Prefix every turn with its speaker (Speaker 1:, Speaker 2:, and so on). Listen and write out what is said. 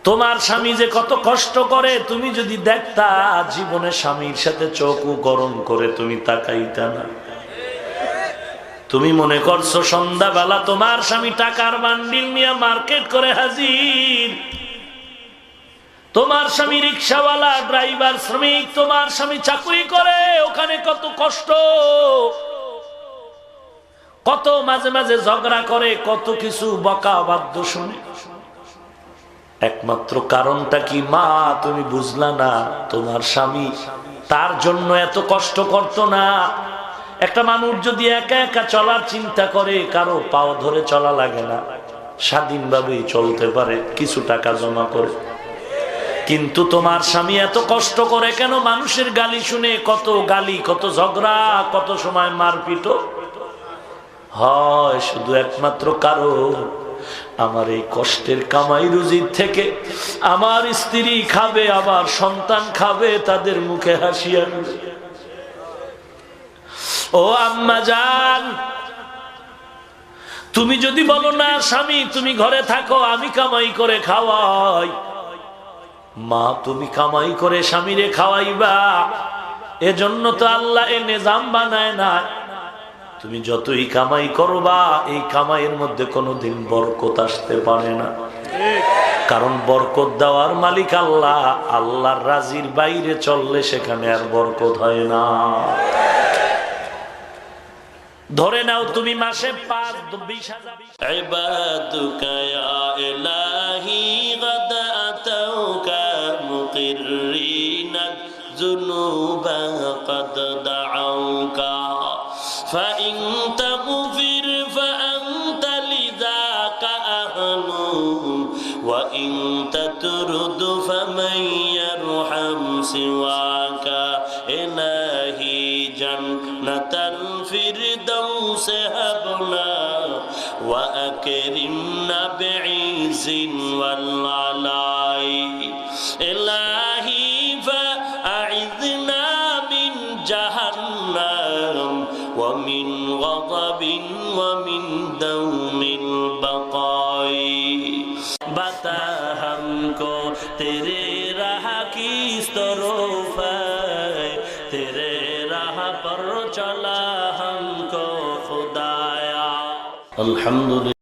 Speaker 1: তোমার স্বামী যে কত কষ্ট করে তুমি যদি দেখতা, জীবনে স্বামীর সাথে চোখও গরম করে তুমি তাকাইতা না। তুমি মনে করছো সন্ধ্যাবেলা তোমার স্বামী টাকার বান্ডিল নিয়ে মার্কেট করে হাজির, তোমার স্বামী রিক্সাওয়ালা, ড্রাইভার, শ্রমিক, তোমার স্বামী চাকরি করে, ওখানে কত কষ্ট, কত মাঝে মাঝে ঝগড়া করে, কত কিছু বকা বাদ্য শুনে। একমাত্র কারণটা কি মা? তুমি বুঝলা না, তোমার স্বামী তার জন্য এত কষ্ট করতো না। একটা মানুষ যদি একা একা চলার চিন্তা করে, কারো পাও ধরে চলা লাগে না, স্বাধীনভাবেই চলতে পারে, কিছু টাকা জমা করে। কিন্তু তোমার স্বামী এত কষ্ট করে কেন? মানুষের গালি শুনে, কত গালি, কত ঝগড়া, কত সময় মারপিট হয়। শুধু একমাত্র কারণ, আমার এই কষ্টের কামাই রুজির থেকে আমার স্ত্রী খাবে, আমার সন্তান খাবে, তাদের মুখে হাসি আনবে। ও আম্মা জান, তুমি যদি বলো না স্বামী তুমি ঘরে থাকো, আমি কামাই করে খাওয়াই, মা তুমি কামাই করে স্বামীরে খাওয়াইবা, এজন্য তো আল্লাহ এ নিজাম বানায় না। তুমি যতই কামাই করবা, এই কামাইয়ের মধ্যে কোনোদিন বরকত আসতে পারে না, কারণ বরকত দেওয়ার মালিক আল্লাহ। আল্লাহর রাজির বাইরে চললে সেখানে আর বরকত হয় না। ধরে নাও তুমি মাসে 5-20,000 ইবাদুকা ইয়া ইলাহি গাদ আতাউকা মুকিররিনা যুনুবা قد دعوকা فإن تغفر فأنت لذاك أهل وإن تطرد فمن يرحم سواك إلهي جنة الفردوس هبنا وأكرمنا بعز والعلاء إلهي فأعذنا من جهنم ومن غضب ومن دوم البقاء बता हमको तेरे राह की तरफ तेरे राह पर चला हमको खुदाया। अल्हम्दुलिल्लाह।